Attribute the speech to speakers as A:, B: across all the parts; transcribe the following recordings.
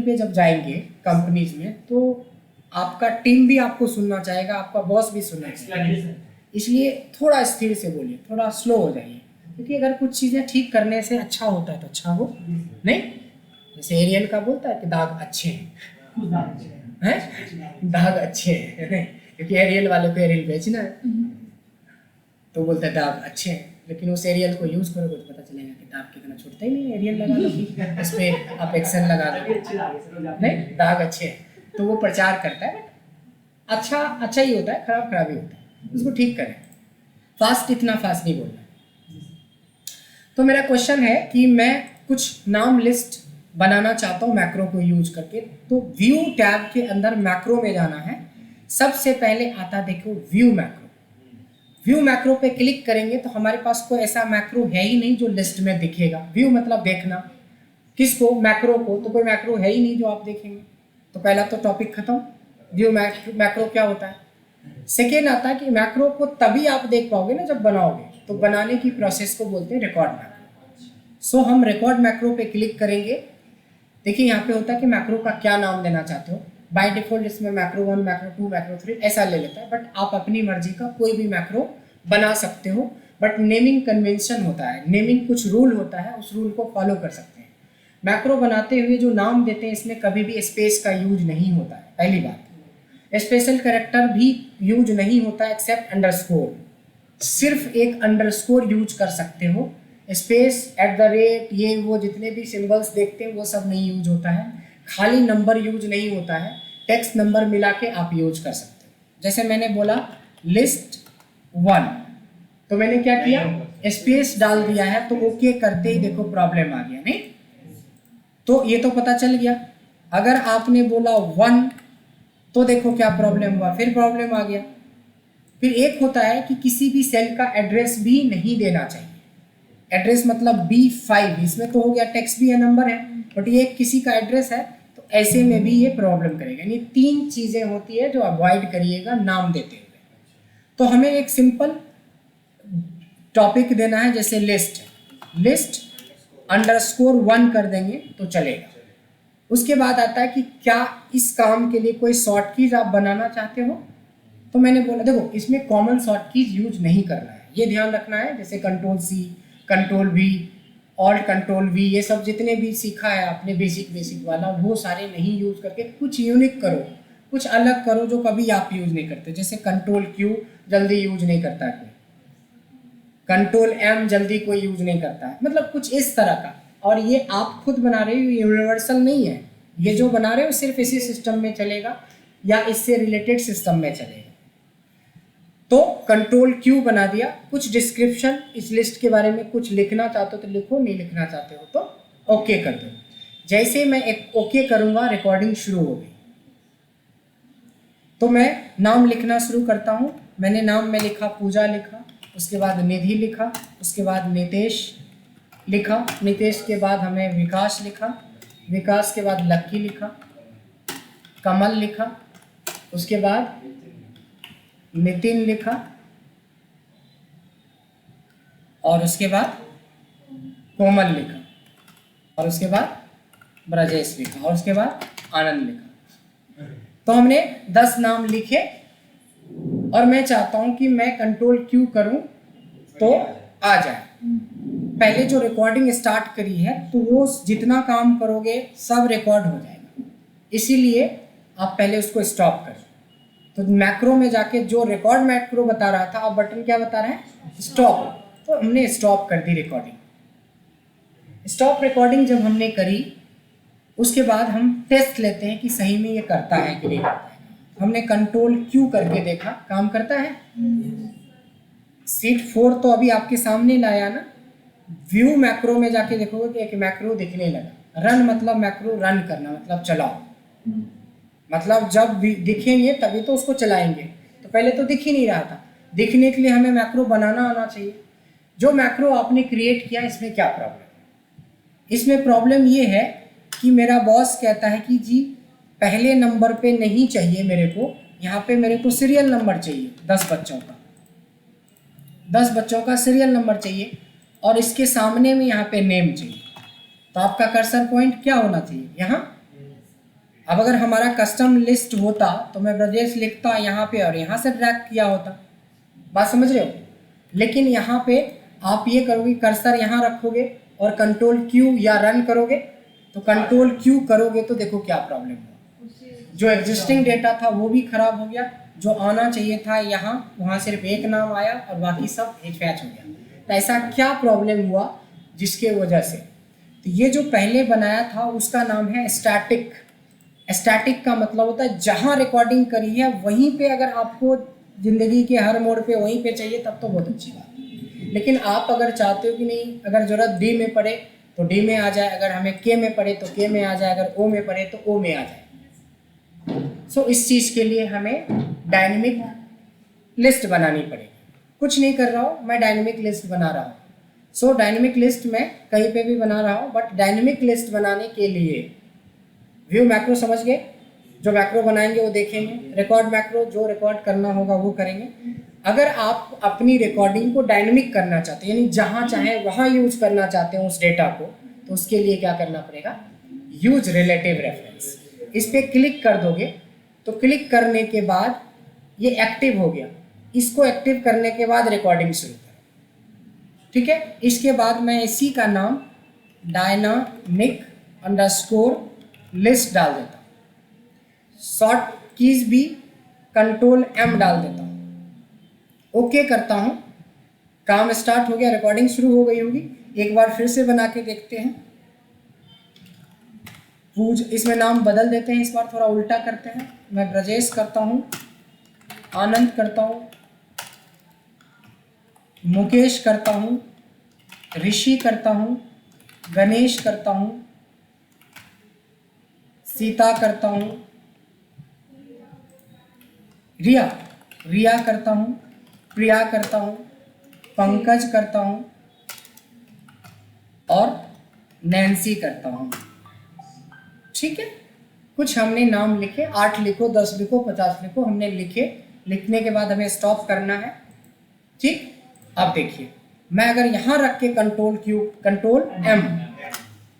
A: पे जब जाएंगे कंपनीज में तो आपका टीम भी आपको सुनना चाहेगा, आपका बॉस भी सुनना चाहेगा, इसलिए थोड़ा स्थिर से बोलिए, थोड़ा स्लो हो जाइए, क्योंकि अगर कुछ चीज़ें ठीक करने से अच्छा होता है तो अच्छा हो, नहीं जैसे एरियल का बोलता है कि दाग अच्छे हैं, दाग अच्छे हैं, नहीं क्योंकि एरियल वाले को एरियल बेचना है तो बोलता है दाग अच्छे हैं, लेकिन उस एरियल को यूज़ करोगे तो पता चलेगा कि दाग कितना छूटता ही नहीं, एरियल लगा लो इस पर आप एक्शन लगा दो, नहीं दाग अच्छे हैं, तो वो प्रचार करता है, बट अच्छा अच्छा ही होता है, खराब खराब ही होता है, उसको ठीक करें, फास्ट इतना फास्ट नहीं बोलना। तो मेरा क्वेश्चन है कि मैं कुछ नाम लिस्ट बनाना चाहता हूँ मैक्रो को यूज करके, तो व्यू टैब के अंदर मैक्रो में जाना है, सबसे पहले आता देखो व्यू मैक्रो। व्यू मैक्रो पे क्लिक करेंगे तो हमारे पास कोई ऐसा मैक्रो है ही नहीं जो लिस्ट में दिखेगा। व्यू मतलब देखना, किसको? मैक्रो को, तो कोई मैक्रो है ही नहीं जो आप देखेंगे, तो पहला तो टॉपिक खत्म। व्यू मैक्रो क्या होता है। सेकेंड आता है कि मैक्रो को तभी आप देख पाओगे ना जब बनाओगे, तो बनाने की प्रोसेस को बोलते हैं रिकॉर्ड मैक्रो। सो हम रिकॉर्ड मैक्रो पे क्लिक करेंगे। देखिए यहाँ पे होता है कि मैक्रो का क्या नाम देना चाहते हो। बाय डिफॉल्ट इसमें मैक्रो 1, मैक्रो 2, मैक्रो 3 ऐसा ले लेता है, बट आप अपनी मर्जी का कोई भी मैक्रो बना सकते हो, बट नेमिंग कन्वेंशन होता है, नेमिंग कुछ रूल होता है, उस रूल को फॉलो कर सकते हैं। मैक्रो बनाते हुए जो नाम देते हैं इसमें कभी भी स्पेस का यूज नहीं होता है, पहली बात। स्पेशल कैरेक्टर भी यूज नहीं होता है एक्सेप्ट अंडरस्कोर, सिर्फ एक अंडरस्कोर यूज कर सकते हो। स्पेस, एट द रेट, ये वो जितने भी सिंबल्स देखते हैं वो सब नहीं यूज होता है। खाली नंबर यूज नहीं होता है, टेक्स्ट नंबर मिला के आप यूज कर सकते हो। जैसे मैंने बोला लिस्ट 1, तो मैंने क्या किया, स्पेस डाल दिया है, तो ओके करते ही देखो प्रॉब्लम आ गया, नहीं तो ये तो पता चल गया। अगर आपने बोला 1 तो देखो क्या प्रॉब्लम हुआ, फिर प्रॉब्लम आ गया। फिर एक होता है कि किसी भी सेल का एड्रेस भी नहीं देना चाहिए। एड्रेस मतलब B5, इसमें तो हो गया टेक्स्ट भी है, नंबर है, बट ये किसी का एड्रेस है, तो ऐसे में भी ये प्रॉब्लम करेगा। यानी 3 चीजें होती है जो अवॉइड करिएगा नाम देते हुए। तो हमें एक सिंपल टॉपिक देना है, जैसे लिस्ट अंडरस्कोर 1 कर देंगे तो चलेगा। उसके बाद आता है कि क्या इस काम के लिए कोई शॉर्ट कीज आप बनाना चाहते हो, तो मैंने बोला देखो इसमें कॉमन शॉर्ट कीज यूज नहीं करना है, ये ध्यान रखना है। जैसे Ctrl+C, Ctrl+V, Alt Ctrl+V, ये सब जितने भी सीखा है आपने बेसिक वाला, वो सारे नहीं यूज करके कुछ यूनिक करो, कुछ अलग करो जो कभी आप यूज नहीं करते। जैसे Ctrl+Q जल्दी यूज नहीं करता है कोई, Ctrl+M जल्दी कोई यूज नहीं करता है, मतलब कुछ इस तरह का। और ये आप खुद बना रहे हो, यूनिवर्सल नहीं है, ये जो बना रहे हो सिर्फ इसी सिस्टम में चलेगा या इससे रिलेटेड सिस्टम में चलेगा। तो Ctrl+Q बना दिया। कुछ डिस्क्रिप्शन इस लिस्ट के बारे में कुछ लिखना चाहते हो तो लिखो, नहीं लिखना चाहते हो तो ओके कर दो। जैसे मैं एक ओके करूंगा रिकॉर्डिंग शुरू हो गई। तो मैं नाम लिखना शुरू करता हूं। मैंने नाम में लिखा पूजा लिखा, उसके बाद निधि लिखा, उसके बाद नितेश लिखा, नितेश के बाद हमें विकास लिखा, विकास के बाद लक्की लिखा, कमल लिखा, उसके बाद नितिन लिखा, और उसके बाद कोमल लिखा, और उसके बाद ब्रजेश लिखा, और उसके बाद आनंद लिखा। तो हमने 10 नाम लिखे, और मैं चाहता हूं कि मैं Ctrl+Q करूं तो आ जाए। पहले जो रिकॉर्डिंग स्टार्ट करी है तो वो जितना काम करोगे सब रिकॉर्ड हो जाएगा, इसीलिए आप पहले उसको स्टॉप करें। तो मैक्रो में जाके जो रिकॉर्ड मैक्रो बता रहा था, अब बटन क्या बता रहा है, स्टॉप। तो हमने स्टॉप कर दी रिकॉर्डिंग। स्टॉप रिकॉर्डिंग जब हमने करी, उसके बाद हम टेस्ट लेते हैं कि सही में ये करता है कि नहीं करता है। हमने Ctrl+Q करके देखा, काम करता है। शीट 4 तो अभी आपके सामने लाया ना। व्यू मैक्रो में जाके देखोगे कि एक मैक्रो दिखने लगा। रन मतलब मैक्रो रन करना, मतलब चलाओ, मतलब जब भी दिखेंगे तभी तो उसको चलाएंगे। तो पहले तो दिख ही नहीं रहा था, दिखने के लिए हमें मैक्रो बनाना आना चाहिए। जो मैक्रो आपने क्रिएट किया, इसमें क्या प्रॉब्लम है? इसमें प्रॉब्लम ये है कि मेरा बॉस कहता है कि जी पहले नंबर पे नहीं चाहिए मेरे को, यहाँ पे मेरे को सीरियल नंबर चाहिए 10 बच्चों का, 10 बच्चों का सीरियल नंबर चाहिए, और इसके सामने में यहाँ पे नेम चाहिए। तो आपका कर्सर पॉइंट क्या होना चाहिए, यहाँ अब अगर हमारा कस्टम लिस्ट होता तो मैं ब्रजेश लिखता यहाँ पे और यहाँ से ड्रैग किया होता, बात समझ रहे हो। लेकिन यहाँ पे आप ये करोगे, कर्सर यहाँ रखोगे और कंट्रोल क्यू या रन करोगे, तो कंट्रोल क्यू करोगे तो देखो क्या प्रॉब्लम हुआ, जो एग्जिस्टिंग डेटा था वो भी खराब हो गया, जो आना चाहिए था यहाँ वहाँ सिर्फ एक नाम आया और बाकी सब फैच हो गया। तो ऐसा क्या प्रॉब्लम हुआ जिसके वजह से, तो ये जो पहले बनाया था उसका नाम है स्टैटिक। स्टैटिक का मतलब होता है जहाँ रिकॉर्डिंग करी है वहीं पे, अगर आपको ज़िंदगी के हर मोड़ पे वहीं पे चाहिए तब तो बहुत अच्छी बात है। लेकिन आप अगर चाहते हो कि नहीं, अगर ज़रूरत डी में पड़े तो डी में आ जाए, अगर हमें के में पड़े तो के में आ जाए, अगर ओ में पड़े तो ओ में आ जाए। सो इस चीज़ के लिए हमें डायनेमिक लिस्ट बनानी पड़ेगी। कुछ नहीं कर रहा हूँ, मैं डायनेमिक लिस्ट बना रहा हूँ। सो डायनेमिक लिस्ट मैं कहीं पे भी बना रहा हूँ, बट डायनेमिक लिस्ट बनाने के लिए व्यू मैक्रो समझ गए, जो मैक्रो बनाएंगे वो देखेंगे, रिकॉर्ड मैक्रो जो रिकॉर्ड करना होगा वो करेंगे। अगर आप अपनी रिकॉर्डिंग को डायनेमिक करना चाहते हैं, यानी जहाँ चाहे वहाँ यूज करना चाहते हैं उस डेटा को, तो उसके लिए क्या करना पड़ेगा, यूज रिलेटिव रेफरेंस। इस पर क्लिक कर दोगे तो क्लिक करने के बाद ये एक्टिव हो गया, इसको एक्टिव करने के बाद रिकॉर्डिंग शुरू करें, ठीक है। इसके बाद मैं इसी का नाम डायनामिक अंडरस्कोर लिस्ट डाल देता हूँ, शॉर्ट कीज भी कंट्रोल एम डाल देता हूँ, ओके करता हूँ, काम स्टार्ट हो गया, रिकॉर्डिंग शुरू हो गई होगी। एक बार फिर से बना के देखते हैं। पूज, इसमें नाम बदल देते हैं, इस बार थोड़ा उल्टा करते हैं। मैं ब्रजेश करता हूँ, आनंद करता हूँ, मुकेश करता हूँ, ऋषि करता हूँ, गणेश करता हूँ, सीता करता हूँ, रिया करता हूँ, प्रिया करता हूँ, पंकज करता हूँ और नैन्सी करता हूँ, ठीक है। कुछ हमने नाम लिखे, 8 लिखो, 10 लिखो, 50 लिखो, हमने लिखे। लिखने के बाद हमें स्टॉप करना है, ठीक। अब देखिए, मैं अगर यहाँ रख के कंट्रोल क्यू कंट्रोल एम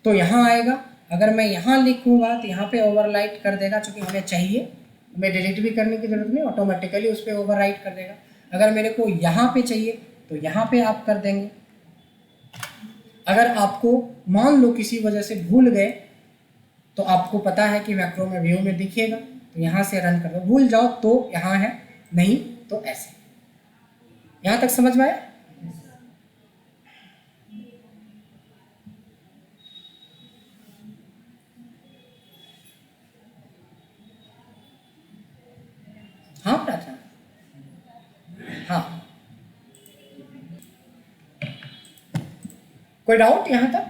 A: तो यहाँ आएगा। अगर मैं यहाँ लिखूँगा तो यहाँ पे ओवरराइट कर देगा, चूँकि हमें चाहिए, हमें डिलीट भी करने की ज़रूरत नहीं, ऑटोमेटिकली उस पर ओवरराइट कर देगा। अगर मेरे को यहाँ पे चाहिए तो यहाँ पे आप कर देंगे। अगर आपको मान लो किसी वजह से भूल गए तो आपको पता है कि मैक्रो में व्यू में दिखेगा, तो यहाँ से रन कर दो। भूल जाओ तो यहाँ है, नहीं तो ऐसे। यहाँ तक समझ में आया? हाँ प्रार्थना, हाँ, कोई डाउट यहाँ तक?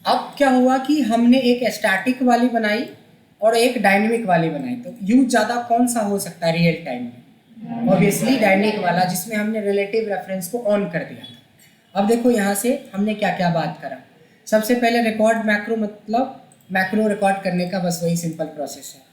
A: अब क्या हुआ कि हमने एक स्टैटिक वाली बनाई और एक डायनेमिक वाली बनाई, तो यूज ज़्यादा कौन सा हो सकता है रियल टाइम में? ऑब्वियसली डायनेमिक वाला, जिसमें हमने रिलेटिव रेफरेंस को ऑन कर दिया था। अब देखो यहाँ से हमने क्या क्या बात करा। सबसे पहले रिकॉर्ड मैक्रो, मतलब मैक्रो रिकॉर्ड करने का बस वही सिंपल प्रोसेस है।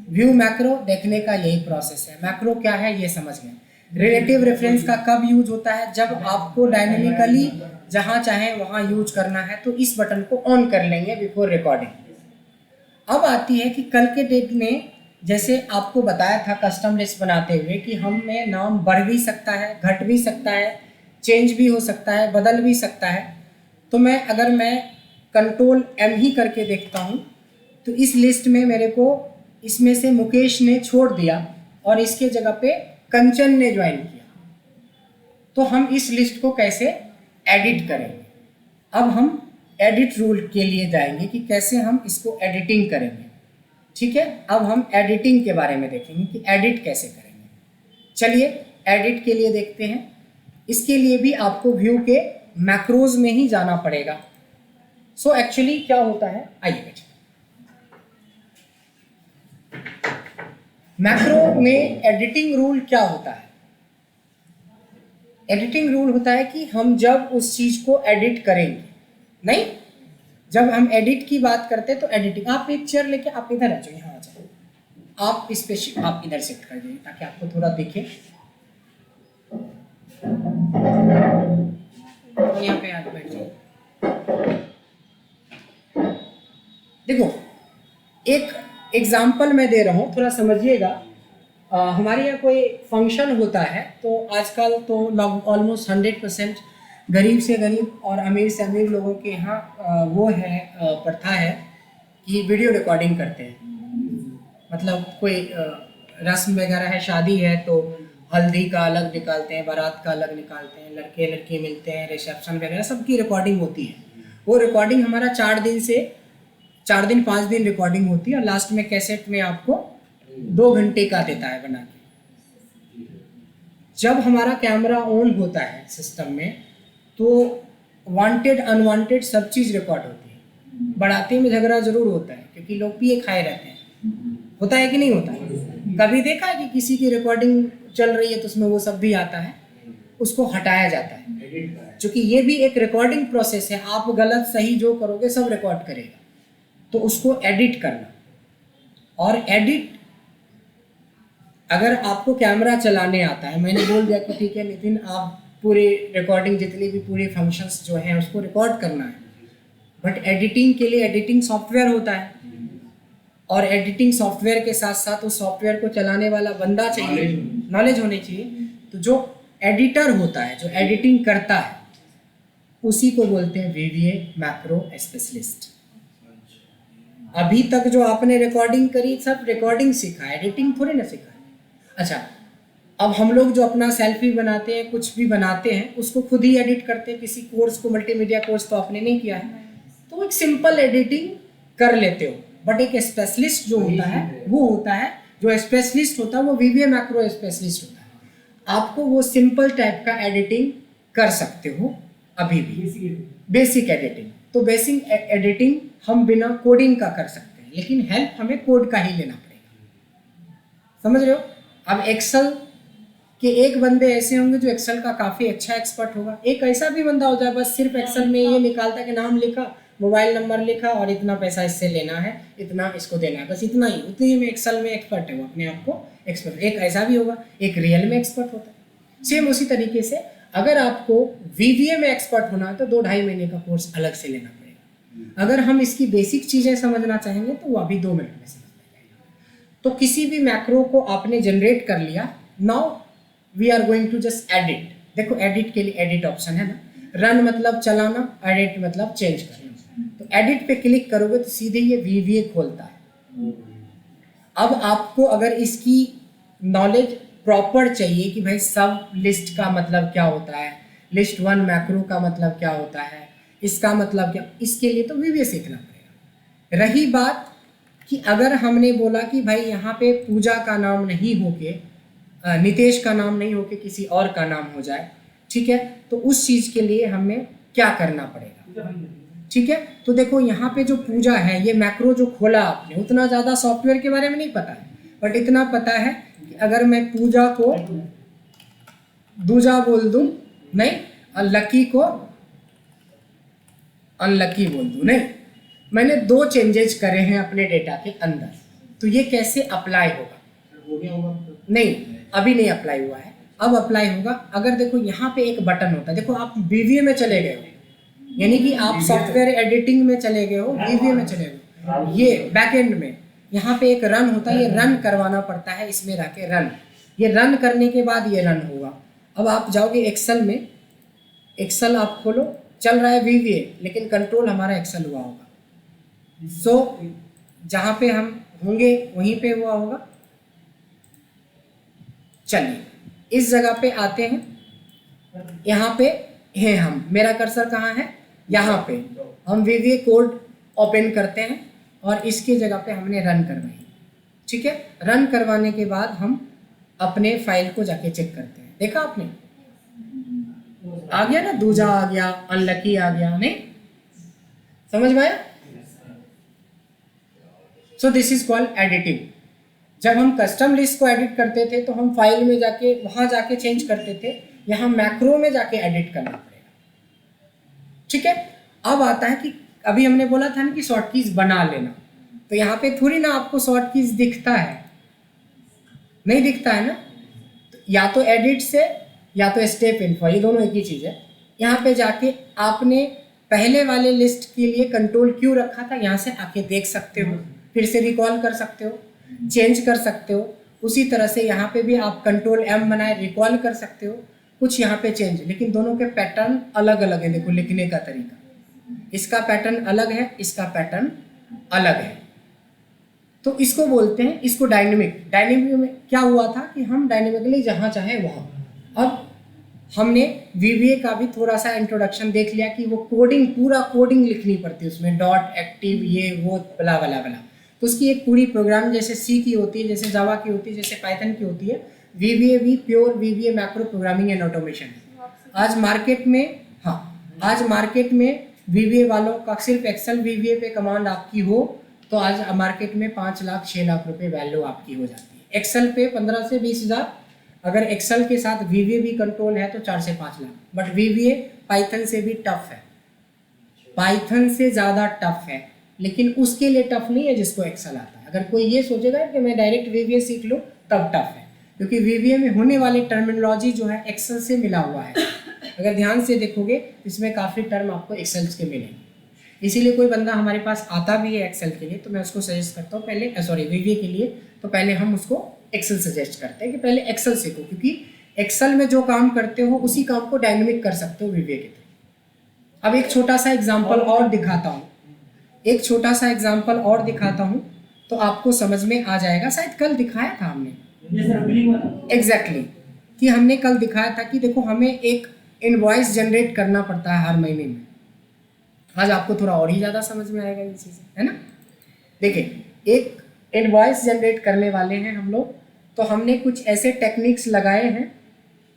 A: व्यू मैक्रो देखने का यही प्रोसेस है। मैक्रो क्या है ये समझ गए। रिलेटिव रेफरेंस का कब यूज होता है? जब आपको डायनेमिकली जहाँ चाहे वहाँ यूज करना है, तो इस बटन को ऑन कर लेंगे बिफोर रिकॉर्डिंग। अब आती है कि कल के डेट में जैसे आपको बताया था कस्टम लिस्ट बनाते हुए कि हमें नाम बढ़ भी सकता है, घट भी सकता है, चेंज भी हो सकता है, बदल भी सकता है। तो अगर मैं कंट्रोल एम ही करके देखता हूँ तो इस लिस्ट में मेरे को इसमें से मुकेश ने छोड़ दिया और इसके जगह पे कंचन ने ज्वाइन किया। तो हम इस लिस्ट को कैसे एडिट करेंगे? अब हम एडिट रूल के लिए जाएंगे कि कैसे हम इसको एडिटिंग करेंगे, ठीक है। अब हम एडिटिंग के बारे में देखेंगे कि एडिट कैसे करेंगे। चलिए एडिट के लिए देखते हैं। इसके लिए भी आपको व्यू के मैक्रोज में ही जाना पड़ेगा। सो एक्चुअली क्या होता है, आइए बैठिए। मैक्रो में एडिटिंग रूल क्या होता है? एडिटिंग रूल होता है कि हम जब उस चीज को एडिट करेंगे, नहीं, जब हम एडिट की बात करते हैं तो एडिटिंग। आप एक चेयर लेके आप इधर आ जाओ, यहाँ आ जाओ, आप इस पे आप इधर शिफ्ट कर दीजिए ताकि आपको थोड़ा दिखे। यहाँ पे आके बैठ जाइए। देखो, एग्जाम्पल मैं दे रहा हूँ, थोड़ा समझिएगा। हमारे यहाँ कोई फंक्शन होता है तो आजकल तो ऑलमोस्ट 100% गरीब से गरीब और अमीर से अमीर लोगों के यहाँ वो है प्रथा है कि वीडियो रिकॉर्डिंग करते हैं। मतलब कोई रस्म वगैरह है, शादी है तो हल्दी का अलग निकालते हैं, बारात का अलग निकालते हैं, लड़के लड़की मिलते हैं, रिसेप्शन वगैरह सबकी रिकॉर्डिंग होती है। वो रिकॉर्डिंग हमारा 4 दिन 5 दिन रिकॉर्डिंग होती है और लास्ट में कैसेट में आपको 2 घंटे का देता है बना के। जब हमारा कैमरा ऑन होता है सिस्टम में तो वांटेड अनवांटेड सब चीज़ रिकॉर्ड होती है। बाराती में झगड़ा जरूर होता है क्योंकि लोग पिए खाए रहते हैं, होता है कि नहीं होता है? कभी देखा है कि किसी की रिकॉर्डिंग चल रही है तो उसमें वो सब भी आता है, उसको हटाया जाता है। क्योंकि ये भी एक रिकॉर्डिंग प्रोसेस है, आप गलत सही जो करोगे सब रिकॉर्ड करेगा। तो उसको एडिट करना, और एडिट अगर आपको कैमरा चलाने आता है, मैंने बोल दिया कि ठीक है नितिन आप पूरी रिकॉर्डिंग जितनी भी पूरे फंक्शंस जो हैं उसको रिकॉर्ड करना है, बट एडिटिंग के लिए एडिटिंग सॉफ्टवेयर होता है और एडिटिंग सॉफ्टवेयर के साथ साथ उस सॉफ्टवेयर को चलाने वाला बंदा चाहिए, नॉलेज होनी चाहिए। तो जो एडिटर होता है, जो एडिटिंग करता है, उसी को बोलते हैं VVA मैक्रो स्पेशलिस्ट। अभी तक जो आपने रिकॉर्डिंग करी सब रिकॉर्डिंग सीखा, एडिटिंग थोड़ी ना सीखा। अच्छा, अब हम लोग जो अपना सेल्फी बनाते हैं, कुछ भी बनाते हैं, उसको खुद ही एडिट करते हैं। किसी कोर्स को, मल्टीमीडिया कोर्स तो आपने नहीं किया है, तो एक सिंपल एडिटिंग कर लेते हो। बट एक स्पेशलिस्ट जो होता है वो होता है, जो स्पेशलिस्ट होता है वो VVA मैक्रो स्पेशलिस्ट होता है। आपको वो सिंपल टाइप का एडिटिंग कर सकते हो अभी भी, बेसिक एडिटिंग। तो बेसिक एडिटिंग हम बिना कोडिंग का कर सकते हैं, लेकिन हेल्प हमें कोड का ही लेना पड़ेगा। समझ रहे हो? अब एक्सेल के एक बंदे ऐसे होंगे जो एक्सेल का काफ़ी अच्छा एक्सपर्ट होगा, एक ऐसा भी बंदा हो जाए बस सिर्फ एक्सेल में ये निकालता है कि नाम लिखा, मोबाइल नंबर लिखा और इतना पैसा इससे लेना है, इतना इसको देना है, बस इतना ही, उतनी में एक्सेल में एक्सपर्ट है वो, अपने आप को एक्सपर्ट। एक ऐसा भी होगा, एक रियल में एक्सपर्ट होता है। सेम उसी तरीके से अगर आपको VVA में एक्सपर्ट होना है तो 2-2.5 महीने का कोर्स अलग से लेना पड़ेगा। अगर हम इसकी बेसिक चीज़ें समझना चाहेंगे तो वो अभी 2 मिनट में समझ जाएगा। तो किसी भी मैक्रो को आपने जनरेट कर लिया, now we are going to just edit. देखो एडिट के लिए एडिट ऑप्शन है ना, रन मतलब चलाना, एडिट मतलब चेंज करना। तो एडिट पे क्लिक करोगे तो सीधे ये VVA खोलता है। अब आपको अगर इसकी नॉलेज प्रॉपर चाहिए कि भाई सब लिस्ट का मतलब क्या होता है, लिस्ट 1 मैक्रो का मतलब क्या होता है, इसका मतलब क्या, इसके लिए तो VVA सीखना पड़ेगा। रही बात कि अगर हमने बोला कि भाई यहाँ पे पूजा का नाम नहीं होके, नितेश का नाम नहीं होके किसी और का नाम हो जाए, ठीक है, तो उस चीज़ के लिए हमें क्या करना पड़ेगा? ठीक है, तो देखो यहाँ पे जो पूजा है, ये मैक्रो जो खोला आपने, उतना ज़्यादा सॉफ्टवेयर के बारे में नहीं पता है, बट इतना पता है कि अगर मैं पूजा को दूजा बोल दूं नहीं, और लकी को अनलकी बोल दूं नहीं, मैंने 2 चेंजेस करे हैं अपने डेटा के अंदर, तो ये कैसे अप्लाई होगा? हो गया होगा? नहीं, अभी नहीं अप्लाई हुआ है, अब अप्लाई होगा। अगर देखो यहाँ पे एक बटन होता है, देखो आप VVA में चले गए हो, यानी कि आप सॉफ्टवेयर एडिटिंग में चले गए हो, VVA में चले गए, ये बैकएंड में यहाँ पे एक रन होता है, ये रन करवाना पड़ता है, इसमें रह के रन, ये रन करने के बाद ये रन होगा। अब आप जाओगे एक्सेल में, एक्सेल आप खोलो, चल रहा है VVA लेकिन कंट्रोल हमारा एक्सेल हुआ होगा। सो जहाँ पे हम होंगे वहीं पे हुआ होगा। चलिए इस जगह पे आते हैं, यहाँ पे हैं हम, मेरा कर्सर कहाँ है? यहाँ पे। हम VVA कोड ओपन करते हैं और इसकी जगह पे हमने रन करवाई, ठीक है। रन करवाने के बाद हम अपने फाइल को जाके चेक करते हैं। देखा आपने, आ गया ना, दूजा आ गया, अनलकी आ गया, नहीं समझ में आया? So this is called editing. जब हम कस्टम लिस्ट को एडिट करते थे तो हम फाइल में जाके वहां जाके चेंज करते थे, यहाँ मैक्रो में जाके एडिट करना पड़ेगा, ठीक है। अब आता है कि अभी हमने बोला था ना कि शॉर्ट कीज बना लेना, तो यहाँ पे थोड़ी ना आपको शॉर्ट कीज दिखता है, नहीं दिखता है ना, तो या तो एडिट से या तो स्टेप इन्फो, ये दोनों एक ही चीज़ है। यहाँ पे जाके आपने पहले वाले लिस्ट के लिए कंट्रोल क्यों रखा था, यहाँ से आके देख सकते हो फिर से रिकॉल कर सकते हो, चेंज कर सकते हो। उसी तरह से यहाँ पे भी आप कंट्रोल M बनाए रिकॉल कर सकते हो, कुछ यहाँ पे चेंज, लेकिन दोनों के पैटर्न अलग अलग है। देखो लिखने का तरीका, इसका पैटर्न अलग है, इसका पैटर्न अलग है। तो इसको बोलते हैं, इसको डायनेमिक। डायनेमिक में क्या हुआ था कि हम डायनेमिकली जहाँ चाहे वहाँ। अब हमने VBA का भी थोड़ा सा इंट्रोडक्शन देख लिया कि वो कोडिंग, पूरा कोडिंग लिखनी पड़ती है उसमें, डॉट एक्टिव ये वो बला बला बला। तो उसकी एक पूरी प्रोग्राम जैसे C की होती है, जैसे जावा की होती है, जैसे पाइथन की होती है, VBA भी pure VBA macro programming and automation है। आज मार्केट में, हाँ, आज मार्केट में VBA वालों का सिर्फ एक्सेल VBA पे कमांड आपकी हो तो आज मार्केट में 5 लाख 6 लाख रुपए वैल्यू आपकी हो जाती है। एक्सेल पे 15 से 20 हज़ार, अगर एक्सेल के साथ VBA भी कंट्रोल है तो 4 से 5 लाख। बट VBA पाइथन से भी टफ है, पाइथन से ज़्यादा टफ है, लेकिन उसके लिए टफ नहीं है जिसको एक्सेल आता है। अगर कोई ये सोचेगा कि मैं डायरेक्ट VBA सीख लूँ तब टफ है, क्योंकि VBA में होने वाली टर्मिनोलॉजी जो है एक्सेल से मिला हुआ है। अगर ध्यान से देखोगे इसमें काफ़ी टर्म आपको एक्सेल के मिलेंगे। इसीलिए कोई बंदा हमारे पास आता भी है एक्सेल के लिए तो मैं उसको सजेस्ट करता हूँ पहले, VBA के लिए तो पहले हम उसको एक्सेल सजेस्ट करते हैं कि पहले एक्सेल सीखो, क्योंकि एक्सेल में जो काम करते हो उसी काम को डायनेमिक कर सकते हो VBA के थ्रू। अब एक छोटा सा एग्जाम्पल और दिखाता हूँ, एक छोटा सा एग्जाम्पल और दिखाता हूँ तो आपको समझ में आ जाएगा। शायद कल दिखाया था हमने, एग्जैक्टली कि हमने कल दिखाया था कि देखो हमें एक इनवॉइस जनरेट करना पड़ता है हर महीने में। आज आपको थोड़ा और ही ज़्यादा समझ में आएगा ये चीज़ें, है ना। देखिए एक इनवॉइस जनरेट करने वाले हैं हम लोग, तो हमने कुछ ऐसे टेक्निक्स लगाए हैं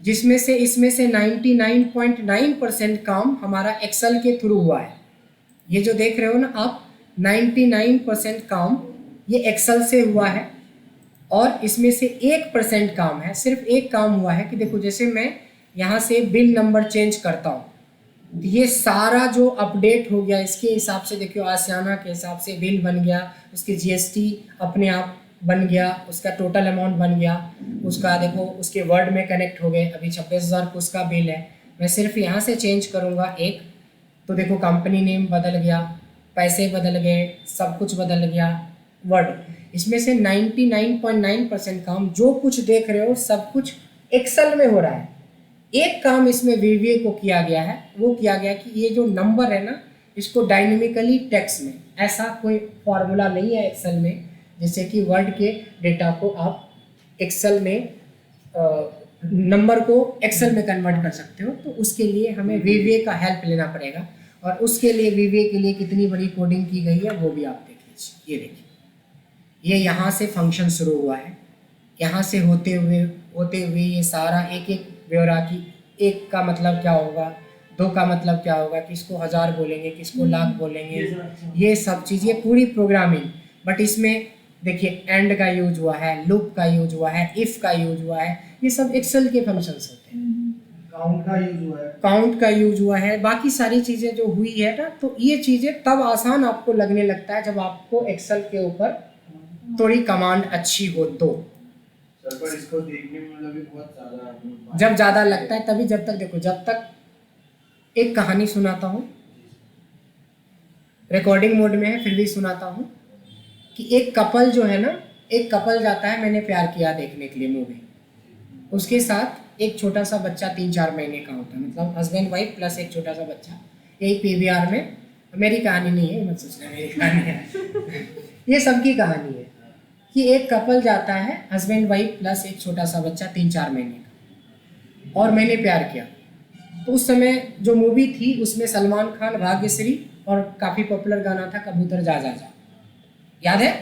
A: जिसमें से इसमें से 99.9% काम हमारा एक्सेल के थ्रू हुआ है। ये जो देख रहे हो ना आप, 99% काम ये एक्सेल से हुआ है, और इसमें से 1% काम है, सिर्फ एक काम हुआ है कि देखो जैसे मैं यहाँ से बिल नंबर चेंज करता हूँ, ये सारा जो अपडेट हो गया इसके हिसाब से देखियो आसियाना के हिसाब से बिल बन गया, उसकी GST अपने आप बन गया, उसका टोटल अमाउंट बन गया, उसका देखो उसके वर्ड में कनेक्ट हो गए। अभी 26,000 को उसका बिल है, मैं सिर्फ यहाँ से चेंज करूँगा एक, तो देखो कंपनी नेम बदल गया, पैसे बदल गए, सब कुछ बदल गया, वर्ड। इसमें से 99.9% काम जो कुछ देख रहे हो सब कुछ एक्सेल में हो रहा है। एक काम इसमें VBA को किया गया है, वो किया गया कि ये जो नंबर है ना इसको डायनेमिकली टेक्स्ट में, ऐसा कोई फॉर्मूला नहीं है एक्सेल में जैसे कि वर्ड के डेटा को आप एक्सेल में नंबर को एक्सेल में कन्वर्ट कर सकते हो, तो उसके लिए हमें VBA का हेल्प लेना पड़ेगा। और उसके लिए VBA के लिए कितनी बड़ी कोडिंग की गई है वो भी आप देख लीजिए। ये देखिए, ये यहाँ से फंक्शन शुरू हुआ है, यहाँ से होते हुए ये सारा एक एक ब्यौरा की, एक का मतलब क्या होगा, दो का मतलब क्या होगा, किसको 1000 बोलेंगे, किसको लाख बोलेंगे, ये सब चीज़ें पूरी प्रोग्रामिंग। बट इसमें देखिए एंड का यूज हुआ है, लूप का यूज हुआ है, इफ़ का यूज हुआ है, ये सब एक्सेल के फंक्शंस होते हैं।
B: काउंट का यूज हुआ है,
A: काउंट का यूज हुआ है, बाकी सारी चीज़ें जो हुई है ना, तो ये चीज़ें तब आसान आपको लगने लगता है जब आपको एक्सेल के ऊपर थोड़ी कमांड अच्छी हो तो।
B: सर पर इसको देखने में मतलब बहुत ज़्यादा,
A: जब ज़्यादा लगता है तभी, जब तक देखो, जब तक एक कहानी सुनाता हूँ, रिकॉर्डिंग मोड में है फिर भी सुनाता हूँ, कि एक कपल जो है ना, एक कपल जाता है मैंने प्यार किया देखने के लिए मूवी, उसके साथ एक छोटा सा बच्चा 3-4 महीने का होता है, मतलब हस्बैंड वाइफ प्लस एक छोटा सा बच्चा, यही PVR में। मेरी कहानी नहीं है, मत सोचना मेरी कहानी है ये सबकी कहानी है कि एक कपल जाता है, हस्बैंड वाइफ प्लस एक छोटा सा बच्चा 3-4 महीने का, और मैंने प्यार किया। तो उस समय जो मूवी थी उसमें सलमान खान, भाग्यश्री, और काफ़ी पॉपुलर गाना था कबूतर जा जा जा, याद है,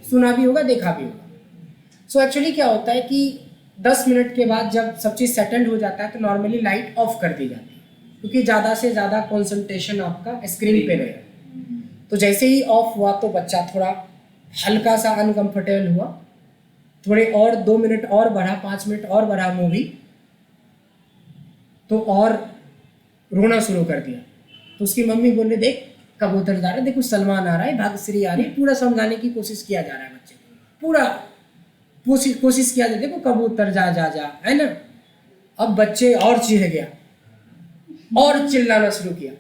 A: सुना भी होगा, देखा भी होगा। सो एक्चुअली क्या होता है कि 10 मिनट के बाद जब सब चीज़ सेटल्ड हो जाता है तो नॉर्मली लाइट ऑफ कर दी जाती है, क्योंकि ज़्यादा से ज़्यादा कंसंट्रेशन आपका स्क्रीन पे रहे। तो जैसे ही ऑफ हुआ तो बच्चा थोड़ा हल्का सा अनकंफर्टेबल हुआ, थोड़े और 2 मिनट और बढ़ा, 5 मिनट और बढ़ा मूवी, तो और रोना शुरू कर दिया। तो उसकी मम्मी बोले देख कबूतर जा रहा है, देखो सलमान आ रहा है, भाग्यश्री आ रही है, पूरा समझाने की कोशिश किया जा रहा है बच्चे को, पूरा कोशिश किया जाए, देखो कबूतर जा जा जा, है ना। अब बच्चे और चिढ़ गया और चिल्लाना शुरू किया।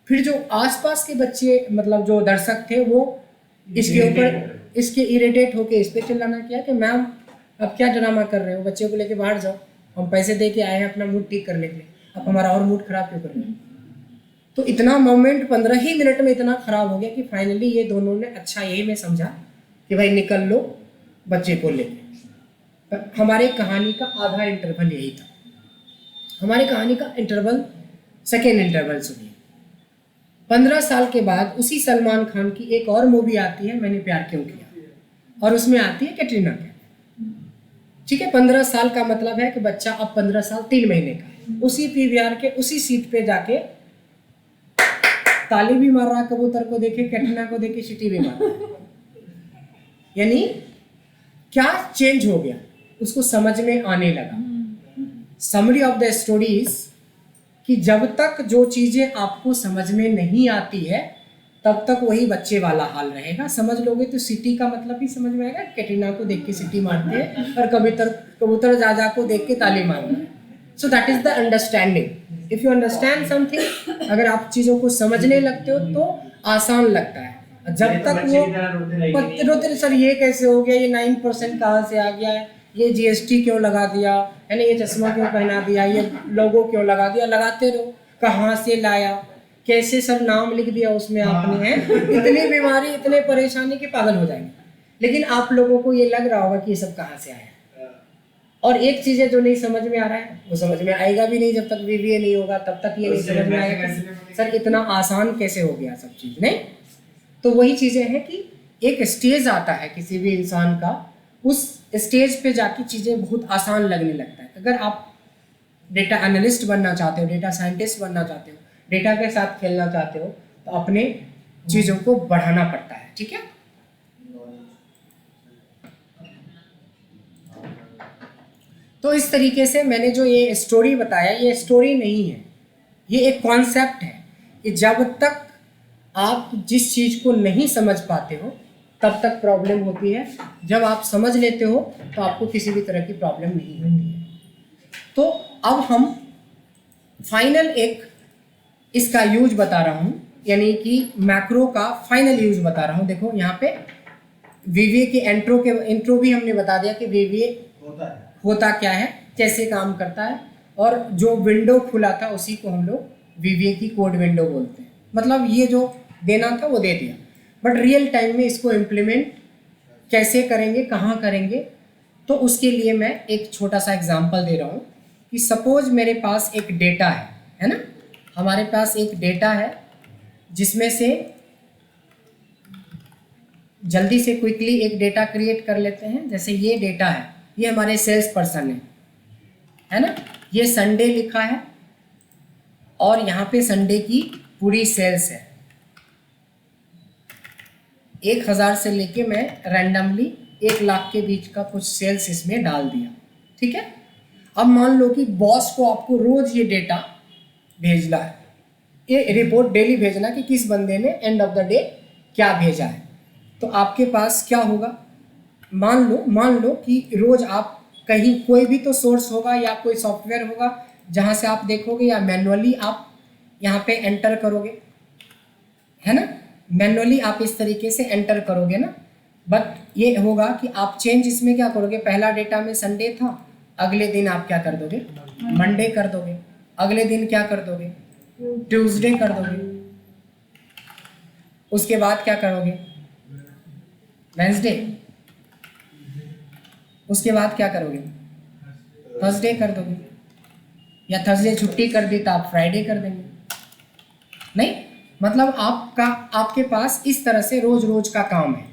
A: फिर जो आसपास के बच्चे, मतलब जो दर्शक थे, वो इसके ऊपर इसके इरिटेट होके इस पे चिल्लाना क्या कि मैम अब क्या ड्रामा कर रहे हो, बच्चे को लेके बाहर जाओ, हम पैसे दे के आए हैं अपना मूड ठीक करने के लिए, अब हमारा और मूड खराब क्यों कर रहे हो। तो इतना मोमेंट 15 ही मिनट में इतना खराब हो गया कि फाइनली ये दोनों ने अच्छा यही मैं समझा कि भाई निकल लो बच्चे को लेके। पर हमारी कहानी का आधा इंटरवल यही था। हमारी कहानी का इंटरवल सेकेंड इंटरवल सुनिए। 15 साल के बाद उसी सलमान खान की एक और मूवी आती है, मैंने प्यार क्यों किया, और उसमें आती है कैटरीना कैफ। ठीक है, 15 साल का मतलब है कि बच्चा अब 15 साल 3 महीने का है। उसी पीवीआर के उसी सीट पे जाके ताली भी मार रहा है, कबूतर को देखे, कैटरीना को देखे सीटी भी मार रहा है। यानी क्या चेंज हो गया उसको समझ में आने लगा। समरी ऑफ द स्टोरीज कि जब तक जो चीजें आपको समझ में नहीं आती है तब तक वही बच्चे वाला हाल रहेगा। समझ लोगे तो सिटी का मतलब भी समझ में आएगा, कैटरीना को देख के सिटी मारते हैं और कबूतर जाजा को देख के ताली मारते हैं। So that is the understanding. If you understand something, अगर आप चीजों को समझने लगते हो तो आसान लगता है। जब तक वो रोते सर ये कैसे हो गया, ये 9% कहाँ से आ गया है, ये जीएसटी क्यों लगा दिया है ना, ये चश्मा क्यों पहना दिया, ये लोगो क्यों लगा दिया, लगाते रहो, कहाँ से लाया, कैसे सब नाम लिख दिया उसमें आपने, है इतनी बीमारी इतने परेशानी के पागल हो जाएंगे। लेकिन आप लोगों को ये लग रहा होगा कि ये सब कहाँ से आया। और एक चीज है जो नहीं समझ में आ रहा है वो समझ में आएगा भी नहीं, जब तक बीबीए नहीं होगा तब तक ये नहीं समझ में आएगा सर इतना आसान कैसे हो गया सब चीज, नहीं। तो वही चीजें हैं कि एक स्टेज आता है किसी भी इंसान का, उस स्टेज पे जाके चीजें बहुत आसान लगने लगता है। अगर आप डेटा एनालिस्ट बनना चाहते हो, डेटा साइंटिस्ट बनना चाहते हो, डेटा के साथ खेलना चाहते हो, तो अपने चीजों को बढ़ाना पड़ता है। ठीक है, तो इस तरीके से मैंने जो ये स्टोरी बताया, ये स्टोरी नहीं है, ये एक कॉन्सेप्ट है कि जब तक आप जिस चीज को नहीं समझ पाते हो तब तक प्रॉब्लम होती है, जब आप समझ लेते हो तो आपको किसी भी तरह की प्रॉब्लम नहीं होती है। तो अब हम फाइनल एक इसका यूज बता रहा हूँ, यानी कि मैक्रो का फाइनल यूज बता रहा हूँ। देखो यहाँ पे वीवीए के इंट्रो भी हमने बता दिया कि वीवीए होता क्या है, कैसे काम करता है, और जो विंडो खुला था उसी को हम लोग वीवीए की कोड विंडो बोलते हैं। मतलब ये जो देना था वो दे दिया, बट रियल टाइम में इसको इम्प्लीमेंट कैसे करेंगे, कहाँ करेंगे, तो उसके लिए मैं एक छोटा सा एग्जांपल दे रहा हूँ कि सपोज मेरे पास एक डेटा है ना, हमारे पास एक डेटा है जिसमें से जल्दी से क्विकली एक डेटा क्रिएट कर लेते हैं। जैसे ये डेटा है, ये हमारे सेल्स पर्सन है ना, ये संडे लिखा है और यहाँ पे संडे की पूरी सेल्स है। 1000 से लेके मैं रैंडमली 1 लाख के बीच का कुछ सेल्स इसमें डाल दिया। ठीक है, अब मान लो कि बॉस को आपको रोज ये डेटा भेजना है, ये रिपोर्ट डेली भेजना कि किस बंदे ने एंड ऑफ द डे क्या भेजा है। तो आपके पास क्या होगा, मान लो कि रोज आप कहीं कोई भी तो सोर्स होगा या कोई सॉफ्टवेयर होगा जहां से आप देखोगे, या मैनुअली आप यहाँ पे एंटर करोगे, है ना, मैनुअली आप इस तरीके से एंटर करोगे ना। बट ये होगा कि आप चेंज इसमें क्या करोगे, पहला डेटा में संडे था, अगले दिन आप क्या कर दोगे, मंडे कर दोगे, अगले दिन क्या कर दोगे, ट्यूसडे कर दोगे, उसके बाद क्या करोगे, वेंसडे, उसके बाद क्या करोगे, थर्सडे कर दोगे, या थर्सडे छुट्टी कर दी तो आप फ्राइडे कर देंगे। नहीं, मतलब आपके पास इस तरह से रोज रोज का काम है।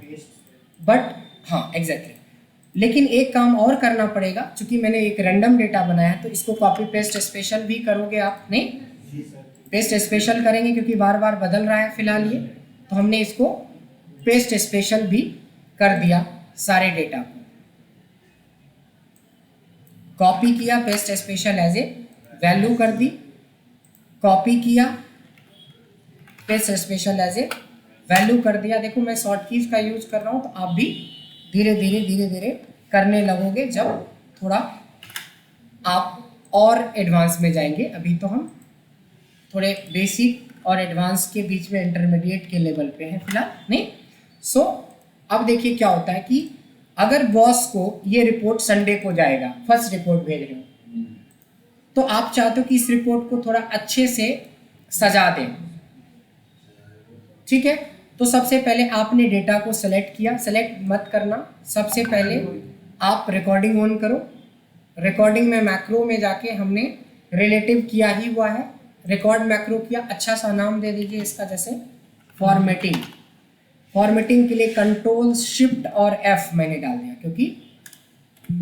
A: बट हाँ एग्जैक्टली, लेकिन एक काम और करना पड़ेगा, क्योंकि मैंने एक रैंडम डेटा बनाया है तो इसको कॉपी पेस्ट स्पेशल भी करोगे आप, नहीं पेस्ट स्पेशल करेंगे क्योंकि बार बार बदल रहा है फिलहाल ये, तो हमने इसको पेस्ट स्पेशल भी कर दिया। सारे डेटा को कॉपी किया, paste special as a value कर दी, कॉपी किया, paste special as a value कर दिया। देखो मैं शॉर्ट कीज का यूज कर रहा हूँ, तो आप भी धीरे धीरे करने लगोगे जब थोड़ा आप और एडवांस में जाएंगे। अभी तो हम थोड़े बेसिक और एडवांस के बीच में इंटरमीडिएट के लेवल पे हैं फिलहाल, नहीं। सो अब देखिए क्या होता है कि अगर बॉस को ये रिपोर्ट संडे को जाएगा, फर्स्ट रिपोर्ट भेज रहे हो, तो आप चाहते हो कि इस रिपोर्ट को थोड़ा अच्छे से सजा दें, ठीक है। तो सबसे पहले आपने डेटा को सेलेक्ट किया, सेलेक्ट मत करना, सबसे पहले आप रिकॉर्डिंग ऑन करो। रिकॉर्डिंग में मैक्रो में जाके हमने रिलेटिव किया ही हुआ है, रिकॉर्ड मैक्रो किया, अच्छा सा नाम दे दीजिए इसका, जैसे फॉर्मेटिंग। फॉर्मेटिंग के लिए कंट्रोल शिफ्ट और एफ मैंने डाल दिया, क्योंकि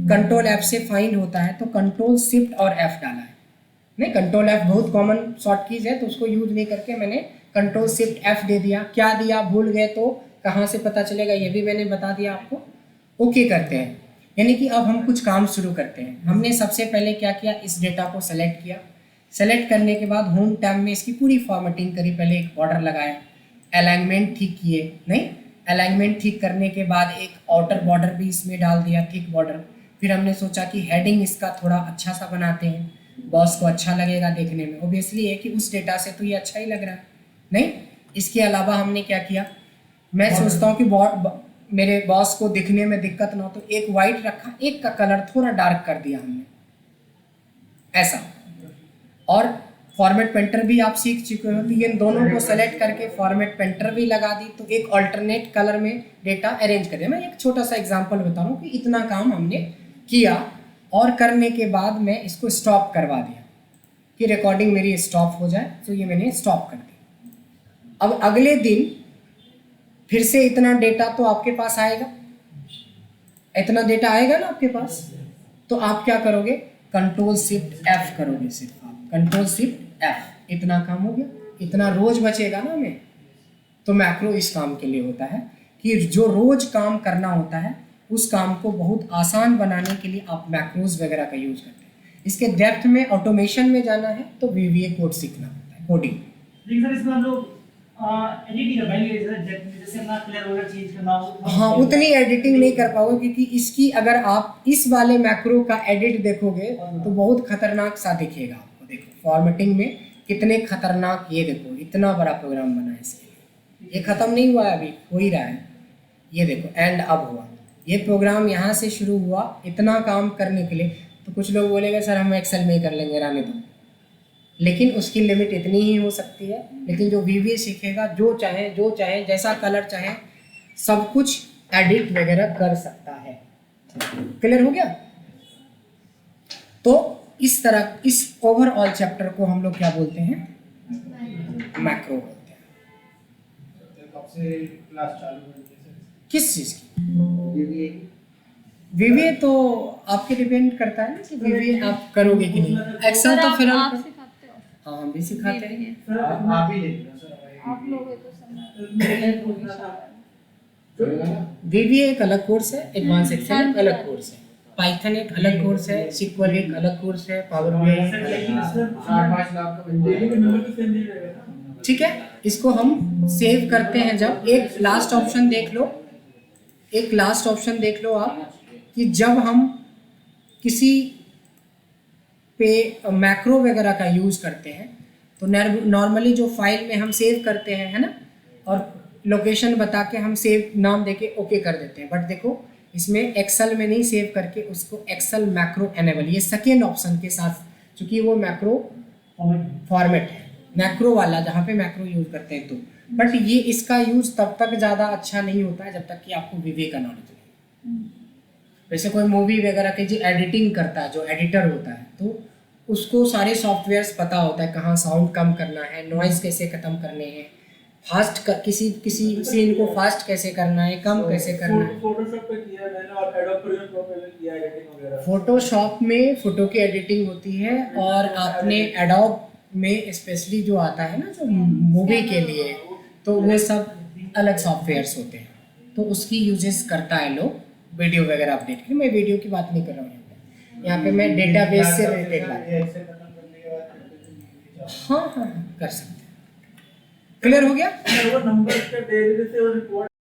A: कंट्रोल एफ से फाइंड होता है, तो कंट्रोल शिफ्ट और एफ डाला है। नहीं, कंट्रोल एफ बहुत कॉमन शॉर्ट कीज है, तो उसको यूज नहीं करके मैंने कंट्रोल शिफ्ट एफ दे दिया। क्या दिया भूल गए तो कहाँ से पता चलेगा, ये भी मैंने बता दिया आपको। ओके करते हैं, यानी कि अब हम कुछ काम शुरू करते हैं। हमने सबसे पहले क्या किया, इस डेटा को सेलेक्ट किया। सेलेक्ट करने के बाद होम टैब में इसकी पूरी फॉर्मेटिंग करी, पहले एक बॉर्डर लगाया, अलाइनमेंट ठीक किए, नहीं अलाइनमेंट ठीक करने के बाद एक आउटर बॉर्डर भी इसमें डाल दिया, थिक बॉर्डर। फिर हमने सोचा कि हेडिंग इसका थोड़ा अच्छा सा बनाते हैं, बॉस को अच्छा लगेगा देखने में। ऑब्वियसली है कि उस डेटा से तो ये अच्छा ही लग रहा है, नहीं। इसके अलावा हमने क्या किया, मैं सोचता हूँ कि मेरे बॉस को दिखने में दिक्कत ना हो, तो एक वाइट रखा, एक का कलर थोड़ा डार्क कर दिया हमने, ऐसा। और फॉर्मेट पेंटर भी आप सीख चुके हो, तो इन दोनों को सेलेक्ट करके फॉर्मेट पेंटर भी लगा दी, तो एक अल्टरनेट कलर में डेटा अरेंज कर दिया। मैं एक छोटा सा एग्जांपल बता रहा हूँ कि इतना काम हमने किया, और करने के बाद मैं इसको स्टॉप करवा दिया कि रिकॉर्डिंग मेरी स्टॉप हो जाए, तो ये मैंने स्टॉप कर दिया। अब अगले दिन फिर से इतना डेटा तो आपके पास आएगा, इतना डेटा आएगा ना आपके पास, तो आप क्या करोगे, कंट्रोल शिफ्ट एफ करोगे, सिर्फ आप कंट्रोल शिफ्ट एफ, इतना काम हो गया। इतना रोज बचेगा ना हमें, तो मैक्रो इस काम के लिए होता है कि जो रोज काम करना होता है उस काम को बहुत आसान बनाने के लिए आप मैक्रोज वगैरह का यूज करते हैं। इसके डेप्थ में ऑटोमेशन में जाना है तो वीवीए कोड सीखना होता है, कोडिंग।
C: लेकिन सर इसमें हम लोग एडिटिंग कर पाएंगे, जैसे अपना कलर वगैरह चेंज करना हो।
A: हाँ, उतनी एडिटिंग नहीं कर पाओगे, क्योंकि इसकी अगर आप इस वाले मैक्रो का एडिट देखोगे तो बहुत खतरनाक सा दिखेगा आपको। देखो फॉर्मेटिंग में कितने खतरनाक, ये देखो इतना बड़ा प्रोग्राम बना है इसके लिए, ये खत्म नहीं हुआ है, अभी हो ही रहा है। ये देखो एंड अब हुआ, ये प्रोग्राम यहाँ से शुरू हुआ इतना काम करने के लिए। तो कुछ लोग बोलेंगे सर हम एक्सेल में ही कर लेंगे, रहने दो, लेकिन उसकी लिमिट इतनी ही हो सकती है। लेकिन जो वीवीए सीखेगा, जो चाहे जैसा कलर चाहे सब कुछ एडिट वगैरह कर सकता है। क्लियर हो गया? तो इस तरह इस ओवरऑल चैप्टर को हम लोग क्या बोलते हैं, मैक्रो बोलते हैं।
B: कब से क्लास चालू होगी सर?
A: किस चीज़ की? वीवीए तो आपके डिपेंड करता है ना कि वीवीए आप करोगे कि नहीं। एक्सेल तो फिर
D: आप सिखाते हो?
A: हाँ, हम भी सिखाते हैं।
B: आप ही देख लो सर,
D: आप लोग तो
A: वीवीए एक अलग कोर्स है, एडवांस एक्सेल एक अलग कोर्स है, पाइथन एक अलग कोर्स है, सिक्वल एक अलग कोर्स है, पावर बीआई
B: 4-5 लाख का बन
A: ठीक है। इसको हम सेव करते हैं जब एक लास्ट ऑप्शन देख लो, एक लास्ट ऑप्शन देख लो आप, कि जब हम किसी पे मैक्रो वगैरह का यूज़ करते हैं तो नॉर्मली जो फाइल में हम सेव करते हैं, है ना, और लोकेशन बता के हम सेव नाम देके ओके कर देते हैं। बट देखो इसमें एक्सेल में नहीं सेव करके उसको एक्सेल मैक्रो एनेबल, ये सेकेंड ऑप्शन के साथ, क्योंकि वो मैक्रो फॉर्मेट है, मैक्रो वाला जहाँ पे मैक्रो यूज करते हैं। तो बट ये इसका यूज तब तक ज़्यादा अच्छा नहीं होता है जब तक कि आपको वीवीए का नॉलेज हो। वैसे कोई मूवी वगैरह की जो एडिटिंग करता है, जो एडिटर होता है, तो उसको सारे सॉफ्टवेयर्स पता होता है कहाँ साउंड कम करना है, नॉइज़ कैसे ख़त्म करने हैं, किसी सीन को फास्ट कैसे करना है, कम कैसे करना है।
C: फोटोशॉप पे किया है मैंने, और एडोब प्रीमियर प्रो पे किया है एडिटिंग वगैरह।
A: फोटोशॉप में फ़ोटो की एडिटिंग होती है, और आपने एडोब में स्पेशली जो आता है ना, जो मूवी के लिए, तो वो सब अलग सॉफ्टवेयर्स होते हैं, तो उसकी यूजेस करता है लोग वीडियो वगैरह अपडेट के। मैं वीडियो की बात नहीं कर रहा हूँ यहाँ पे मैं डेटाबेस से रिलेटेड बात।
B: ऐसे खत्म करने के बाद
A: हाँ, कर सकते हैं। क्लियर हो गया?
C: वो नंबर का डेली से वो रिपोर्ट